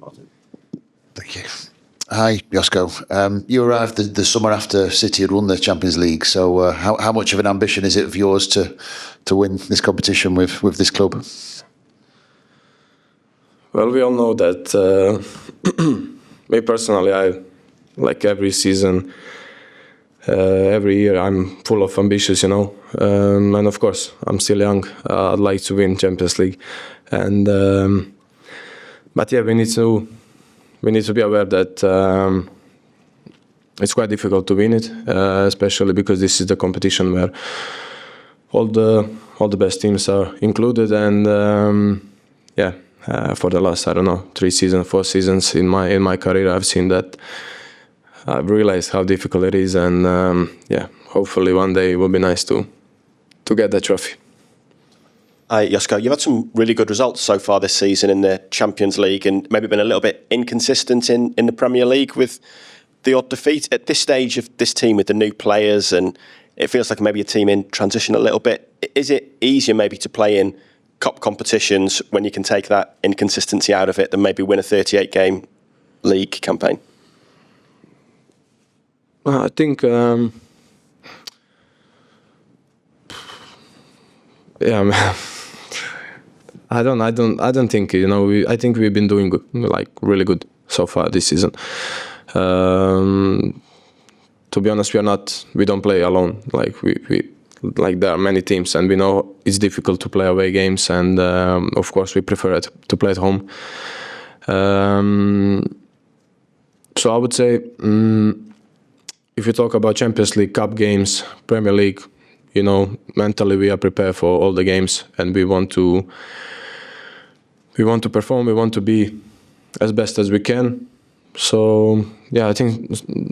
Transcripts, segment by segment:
Martin. Thank you. Hi, Josko. You arrived the summer after City had won the Champions League. So how much of an ambition is it of yours to win this competition with this club? Well, we all know that me personally, I like every season, every year I'm full of ambitions, and of course I'm still young. I'd like to win Champions League, and but yeah, we need to be aware that it's quite difficult to win it, especially because this is the competition where all the best teams are included, and for the last 3 seasons, 4 seasons in my career, I've seen that. I've realized how difficult it is, and hopefully one day it will be nice to get that trophy. Hi, Josko. You've had some really good results so far this season in the Champions League, and maybe been a little bit inconsistent in the Premier League with the odd defeat. At this stage of this team with the new players, and it feels like maybe a team in transition a little bit, is it easier maybe to play in cup competitions when you can take that inconsistency out of it than maybe win a 38-game league campaign? I think, I don't think, I think we've been doing good, like really good so far this season. To be honest, we don't play alone. Like there are many teams, and we know it's difficult to play away games, and of course we prefer it to play at home. So I would say, if you talk about Champions League, Cup games, Premier League, mentally we are prepared for all the games, and we want to perform. We want to be as best as we can. So yeah, I think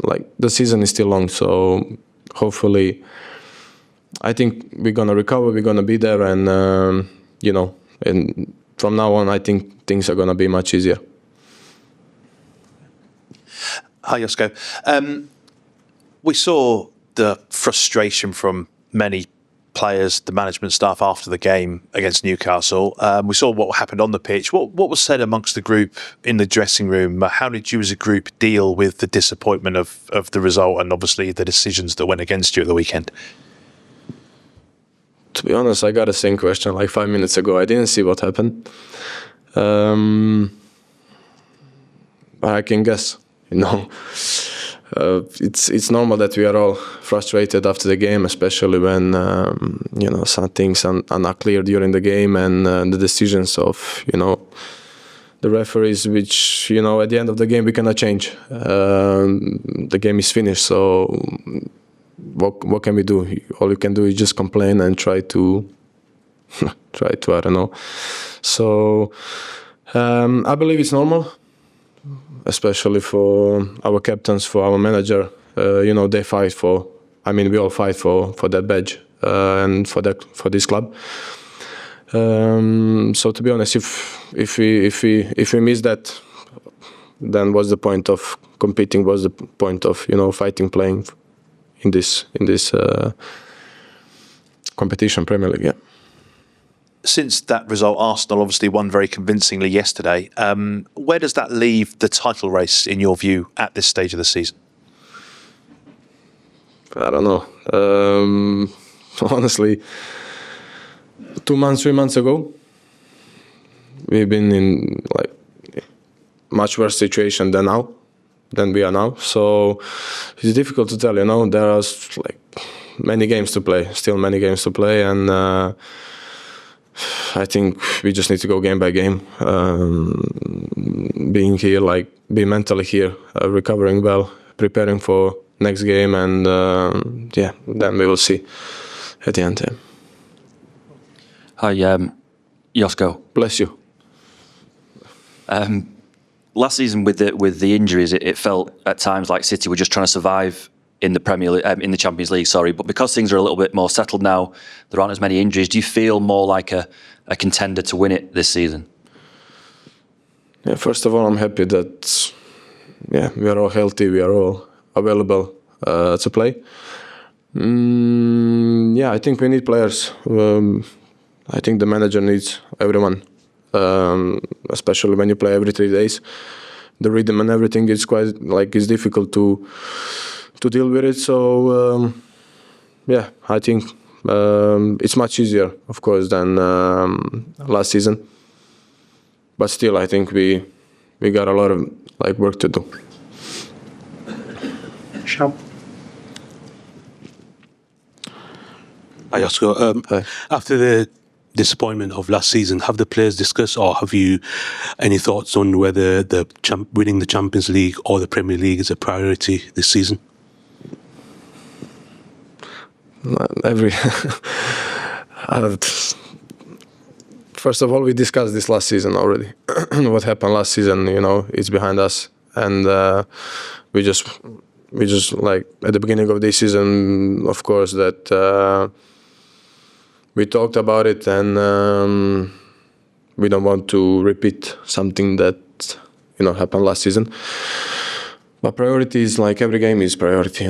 like the season is still long. So hopefully, I think we're gonna recover. We're gonna be there, and and from now on, I think things are gonna be much easier. Hi, Josko. We saw the frustration from many players, the management staff after the game against Newcastle. We saw what happened on the pitch. What was said amongst the group in the dressing room? How did you as a group deal with the disappointment of the result and obviously the decisions that went against you at the weekend? To be honest, I got the same question like 5 minutes ago. I didn't see what happened. But I can guess, it's normal that we are all frustrated after the game, especially when some things are not clear during the game, and the decisions of the referees, which at the end of the game we cannot change. The game is finished, so what can we do? All you can do is just complain and try to I don't know. So I believe it's normal, especially for our captains, for our manager. They fight for. We all fight for that badge and for this club. So to be honest, if we miss that, then what's the point of competing? What's the point of fighting, playing in this competition, Premier League? Yeah. Since that result, Arsenal obviously won very convincingly yesterday. Where does that leave the title race, in your view, at this stage of the season? I don't know. Honestly, 2 months, 3 months ago, we've been in much worse situation than we are now. So it's difficult to tell. There are many games to play, and I think we just need to go game by game, being here, be mentally here, recovering well, preparing for next game, and then we will see at the end. Yeah. Hi, Josko. Bless you. Last season with the injuries, it felt at times like City were just trying to survive in the Premier League, in the Champions League. But because things are a little bit more settled now, there aren't as many injuries. Do you feel more like a contender to win it this season? Yeah. First of all, I'm happy that we are all healthy. We are all available to play. I think we need players. I think the manager needs everyone especially when you play every 3 days. The rhythm and everything is quite it's difficult to deal with it. So yeah, I think it's much easier, of course, than last season. But still, I think we got a lot of work to do. Shall. Hi, Josko. Hi. After the disappointment of last season, have the players discussed, or have you any thoughts on whether winning the Champions League or the Premier League is a priority this season? First of all, we discussed this last season already. What happened last season, it's behind us, and we just at the beginning of this season, of course, that we talked about it, and we don't want to repeat something that happened last season. But priority is every game is priority.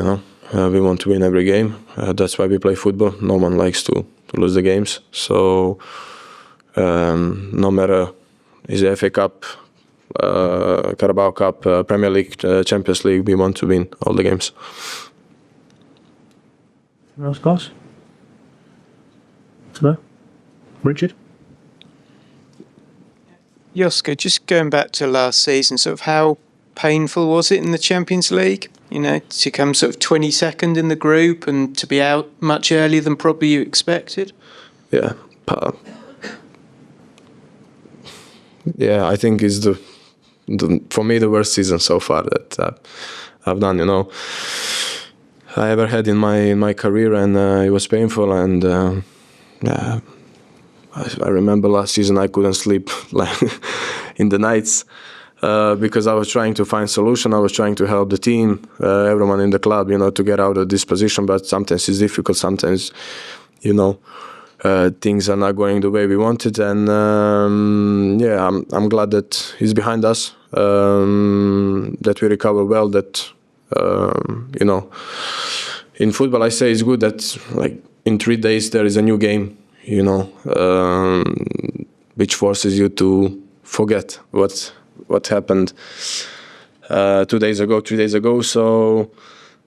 We want to win every game. That's why we play football. No one likes to lose the games. So no matter is the FA Cup, Carabao Cup, Premier League, Champions League, we want to win all the games. Anyone else, guys? No? Richard? Josko, just going back to last season, sort of how painful was it in the Champions League? To come sort of 22nd in the group and to be out much earlier than probably you expected? Yeah. Yeah, I think it's for me the worst season so far that I've done. I ever had in my career, and it was painful. And I remember last season I couldn't sleep in the nights. Because I was trying to find solution, I was trying to help the team, everyone in the club, to get out of this position. But sometimes it's difficult. Sometimes, things are not going the way we wanted. And yeah, I'm glad that it's behind us. That we recover well. That in football, I say it's good that in 3 days there is a new game. Which forces you to forget what happened 2 days ago, 3 days ago. So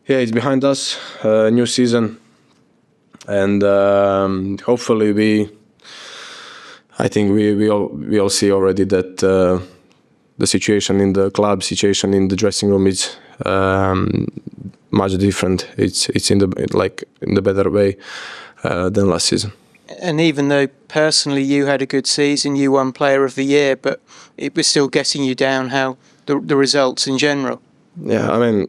yeah, it's behind us, new season, and hopefully I think we all see already that the situation in the club, situation in the dressing room is much different. It's in the better way than last season. And even though personally you had a good season, you won Player of the Year, but it was still getting you down, how the results in general? Yeah, I mean,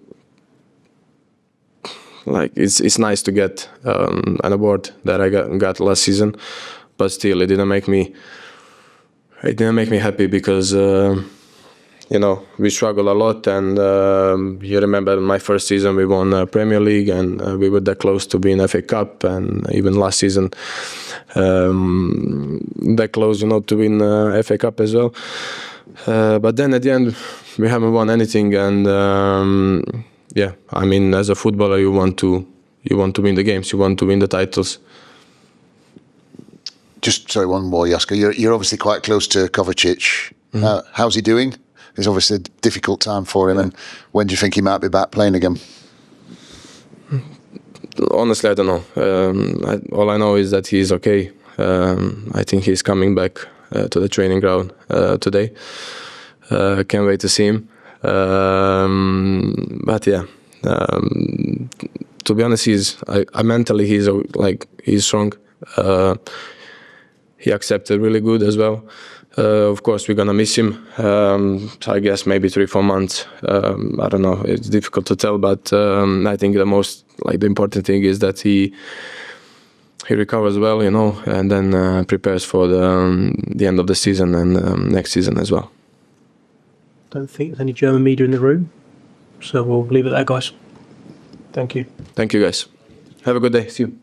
it's nice to get an award that I got last season, but still it didn't make me happy because we struggled a lot, and you remember my first season we won Premier League, and we were that close to being FA Cup, and even last season that close, to win FA Cup as well. But then at the end we haven't won anything, and yeah, I mean, as a footballer you want to win the games, you want to win the titles. Just sorry, one more, Josko. You're obviously quite close to Kovacic. Mm-hmm. How's he doing? It's obviously a difficult time for him. And when do you think he might be back playing again? Honestly, I don't know. All I know is that he's okay. I think he's coming back to the training ground today. Can't wait to see him. But yeah, to be honest, mentally he's strong. He accepted really good as well. Of course, we're gonna miss him. I guess maybe 3-4 months. I don't know. It's difficult to tell, but I think the important thing is that he recovers well, and then prepares for the end of the season and next season as well. Don't think there's any German media in the room, so we'll leave it there, guys. Thank you. Thank you, guys. Have a good day. See you.